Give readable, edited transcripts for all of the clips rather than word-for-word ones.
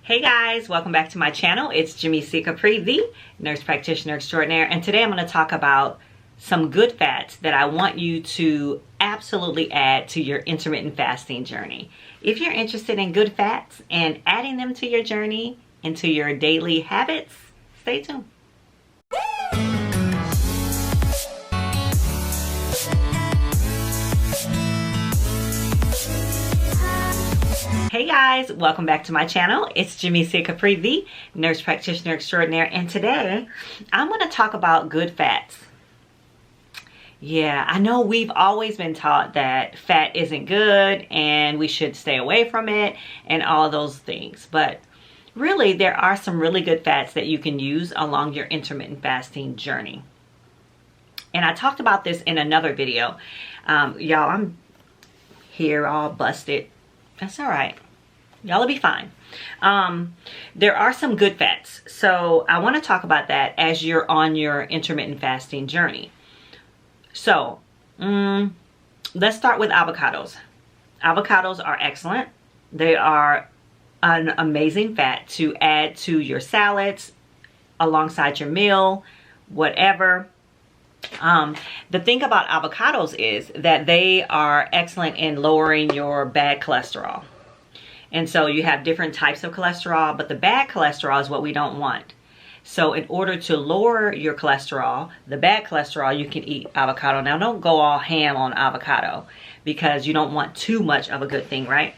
Hey guys, welcome back to my channel. It's Jamisa Capri, the nurse practitioner extraordinaire, and today I'm going to talk about some good fats that I want you to absolutely add to your intermittent fasting journey. If you're interested in good fats and adding them to your journey, into your daily habits, stay tuned. Hey guys, welcome back to my channel. It's Jamisa Capri, the nurse practitioner extraordinaire, and today I'm going to talk about good fats. Yeah, I know we've always been taught that fat isn't good and we should stay away from it and all those things, but really there are some really good fats that you can use along your intermittent fasting journey. And I talked about this in another video. Y'all, I'm here all busted. That's all right. Y'all will be fine. There are some good fats. So I want to talk about that as you're on your intermittent fasting journey. So let's start with avocados. Avocados are excellent. They are an amazing fat to add to your salads, alongside your meal, whatever. The thing about avocados is that they are excellent in lowering your bad cholesterol. And so you have different types of cholesterol, but the bad cholesterol is what we don't want. So in order to lower your cholesterol, the bad cholesterol, you can eat avocado. Now don't go all ham on avocado because you don't want too much of a good thing, right?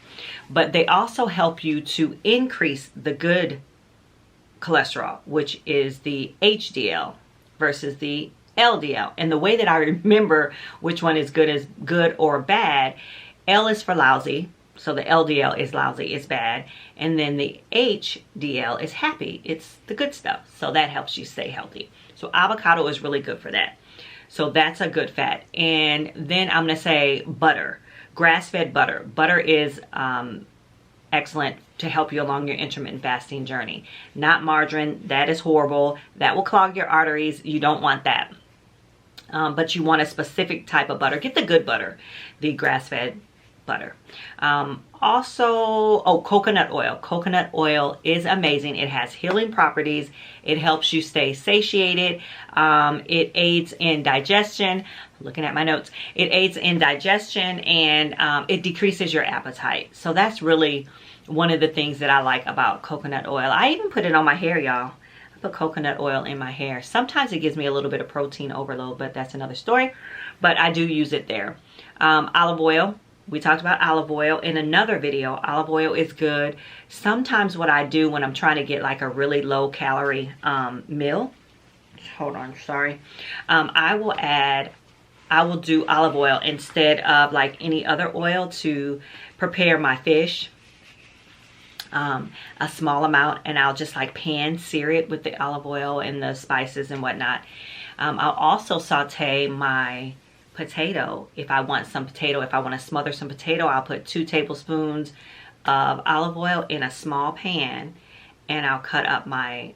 But they also help you to increase the good cholesterol, which is the HDL versus the LDL. And the way that I remember which one is good or bad, L is for lousy. So the LDL is lousy, it's bad. And then the HDL is happy, it's the good stuff. So that helps you stay healthy. So avocado is really good for that. So that's a good fat. And then I'm gonna say butter, grass-fed butter. Butter is excellent to help you along your intermittent fasting journey. Not margarine, that is horrible. That will clog your arteries, you don't want that. But you want a specific type of butter. Get the good butter, the grass-fed butter. Also, coconut oil. Coconut oil is amazing. It has healing properties. It helps you stay satiated. It aids in digestion. Looking at my notes. It aids in digestion and it decreases your appetite. So that's really one of the things that I like about coconut oil. I even put it on my hair, y'all. I put coconut oil in my hair. Sometimes it gives me a little bit of protein overload, but that's another story. But I do use it there. Olive oil. We talked about olive oil in another video. Olive oil is good. Sometimes what I do when I'm trying to get like a really low calorie meal, hold on, sorry. I will do olive oil instead of like any other oil to prepare my fish. A small amount, and I'll just like pan sear it with the olive oil and the spices and whatnot. I'll also saute my potato. If I want some potato, if I want to smother some potato, I'll put 2 tablespoons of olive oil in a small pan, and I'll cut up my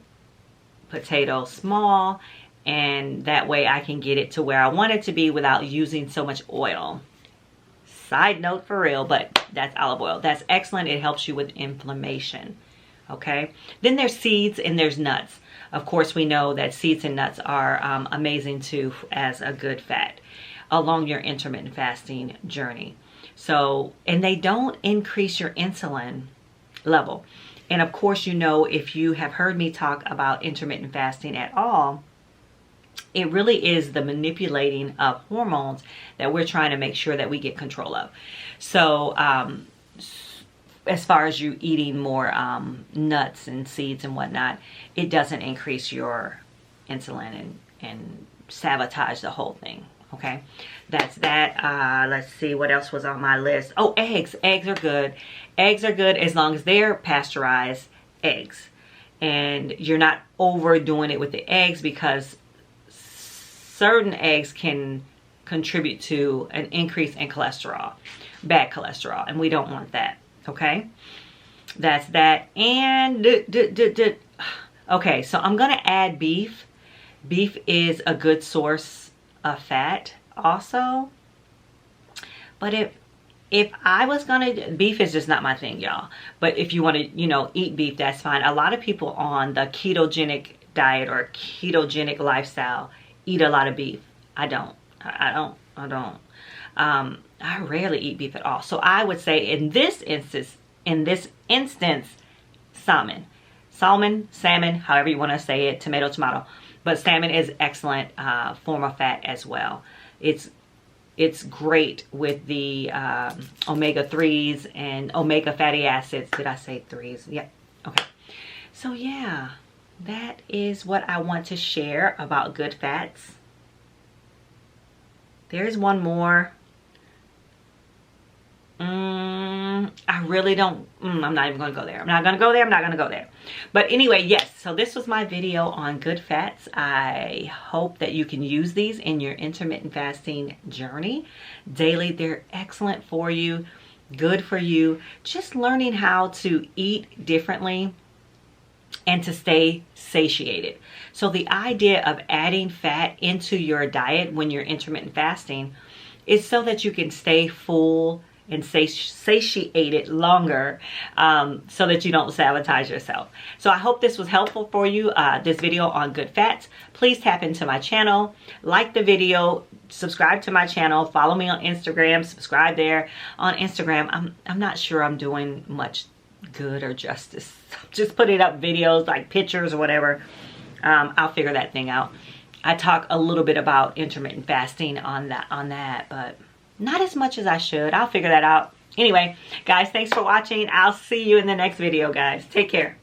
potato small, and that way I can get it to where I want it to be without using so much oil. Side note for real, but that's olive oil. That's excellent. It helps you with inflammation. Okay. Then there's seeds and there's nuts. Of course, we know that seeds and nuts are amazing too as a good fat along your intermittent fasting journey. So, and they don't increase your insulin level. And of course, you know, if you have heard me talk about intermittent fasting at all, it really is the manipulating of hormones that we're trying to make sure that we get control of. So as far as you eating more nuts and seeds and whatnot, it doesn't increase your insulin and sabotage the whole thing. Okay, that's that. Let's see what else was on my list. Oh, eggs. Eggs are good. Eggs are good as long as they're pasteurized eggs. And you're not overdoing it with the eggs because certain eggs can contribute to an increase in cholesterol, bad cholesterol, and we don't want that. Okay, that's that. And okay, so I'm gonna add beef. Beef is a good source of fat also, but if I was gonna, beef is just not my thing, y'all. But if you want to, you know, eat beef, that's fine. A lot of people on the ketogenic diet or ketogenic lifestyle eat a lot of beef. I don't. I don't. I rarely eat beef at all. So I would say in this instance, salmon, however you want to say it, tomato. But salmon is excellent form of fat as well. It's great with the omega-3s and omega fatty acids. Did I say 3s? Yep. Okay. So yeah, that is what I want to share about good fats. There's one more. I really don't, I'm not even going to go there. I'm not going to go there. But anyway, yes, so this was my video on good fats. I hope that you can use these in your intermittent fasting journey. Daily, they're excellent for you, good for you. Just learning how to eat differently and to stay satiated. So the idea of adding fat into your diet when you're intermittent fasting is so that you can stay full and satiated longer, so that you don't sabotage yourself. So I hope this was helpful for you, this video on good fats. Please tap into my channel, like the video, subscribe to my channel, follow me on Instagram, subscribe there. On Instagram, I'm not sure I'm doing much good or justice. Just putting up videos like pictures or whatever. I'll figure that thing out. I talk a little bit about intermittent fasting on that, but not as much as I should. I'll figure that out. Anyway, guys, thanks for watching. I'll see you in the next video, guys. Take care.